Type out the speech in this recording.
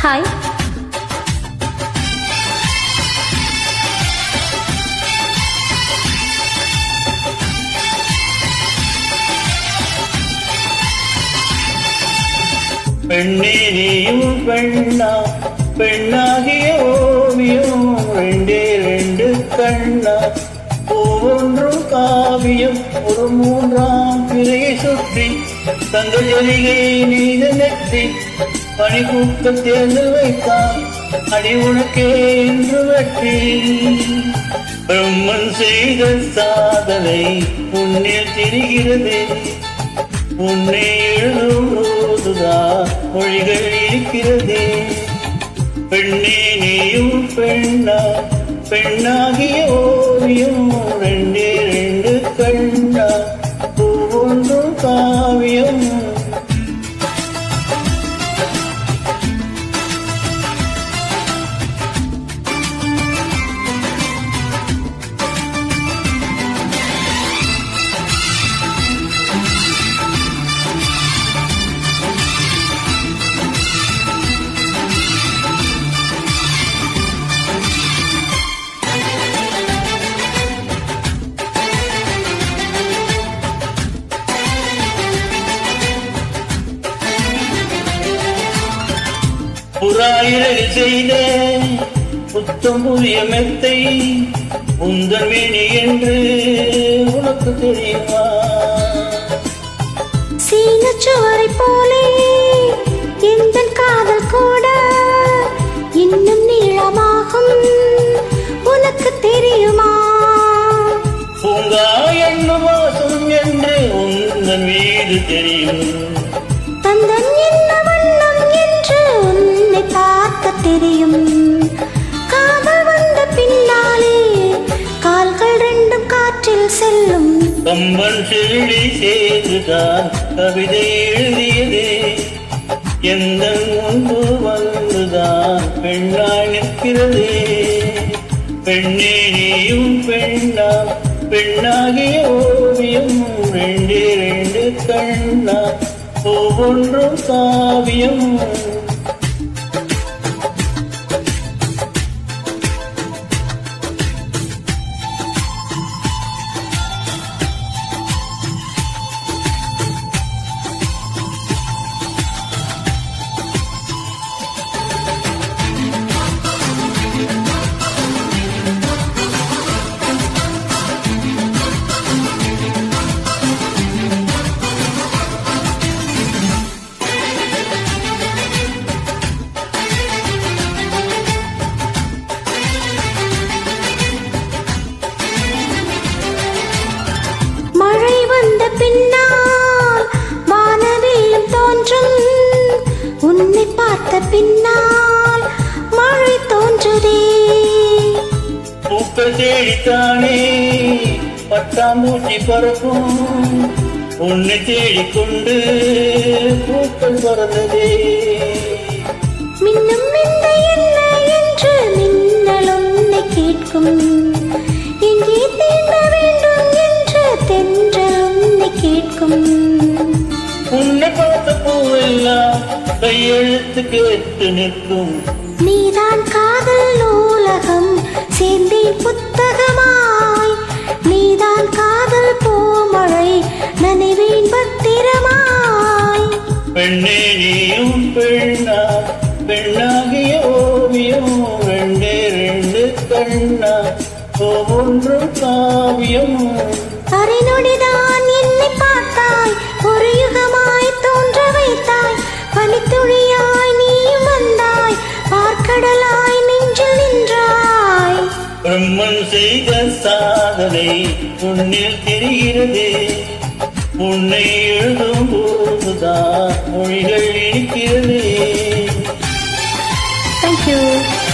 Hi. பெண்ணே நீயும் பெண்ணா, பெண்ணாகிய ஓவியம் ரெண்டே ரெண்டு கண்ணா, ஒவ்வொன்றும் காவியம் ஒரு மூன்றாம் பிறையை சுற்றி தங்கள் ஜலிகை நீத நெற்றி பனிக்கூட்ட தேர்ந்து வைத்தான் அடி உனக்கே என்று வெற்றி. பிரம்மன் செய்த சாதனை உன்னில் தெரிகிறது, உன்னை எழுதும் போதுதான் மொழிகள் இருக்கிறதே. பெண்ணே நீயும் பெண்ணா, பெண்ணாகிய ஓவியம் ரெண்டே ரெண்டு கண்ணா, ஒவ்வொன்றும் காவியம். புறாயிரல் செய்த புத்தம் புதிய மெத்தை உந்தன் மேனி என்று உனக்கு தெரியுமா? சீனச்சுவரை போலே எந்த காதல் கூட இன்னும் நீளமாகும், உனக்கு தெரியுமா? பூங்கா என்னும் வாசம் என்று உந்தன் மீது தெரியும், தந்தன் என்ன வண்ணம் என்று உன்னை பார்க்க தெரியும். காதல் வந்த பின்னாலே கால்கள் ரெண்டும் காற்றில் செல்லும். கம்பன் செல்லி செய்துதான் கவிதை எழுதியதே, எந்த முன்பு வந்துதான் பெண்ணாய் நிற்கிறதே. பெண்ணே நீயும் பெண்ணா, பெண்ணாகிய ஓவியம் ரெண்டே ரெண்டு கண்ணா, ஒவ்வொன்றும் காவியம். பின்னால் வானவில்லும் தோன்றும், உன்னை பார்த்த பின்னால் மழை தோன்றுதே. பூக்கள் தேடித்தானே பட்டாம்பூச்சி பறக்கும், உன்னை தேடிக்கொண்டு பூக்கள் பறந்ததே. மின்னும் மின்ன என்ன என்று மின்னல் உன்னை கேட்கும், எங்கே தீண்ட வேண்டும் என்று தென்றல் உன்னை கேட்கும். உன்னை பார்த்த பூவெல்லாம் கையெழுத்து கேட்டு நிற்கும், நீதான் காதல் நூலகம் சேர்ந்தேன் புத்தகமாய், நீதான் காதல் பூமழை நனைவேன் பத்திரமாய். பெண்ணே நீயும் பெண்ணா, பெண்ணாகிய ஓவியம் ரெண்டே ரெண்டு கண்ணா, ஒவ்வொன்றும் காவியம். அரைநொடிதான் என்னை பார்த்தாய், ஒரு யுகமாய் தோன்ற வைத்தாய், பனித்துளியாய் நீயும் வந்தாய், பார்க்கடலாய் நெஞ்சில் நின்றாய். பிரம்மன் செய்த சாதனை உன்னில் தெரிகிறது, உன்னை எழுதும் போதுதான் மொழிகள் இருக்கிறது. Thank you.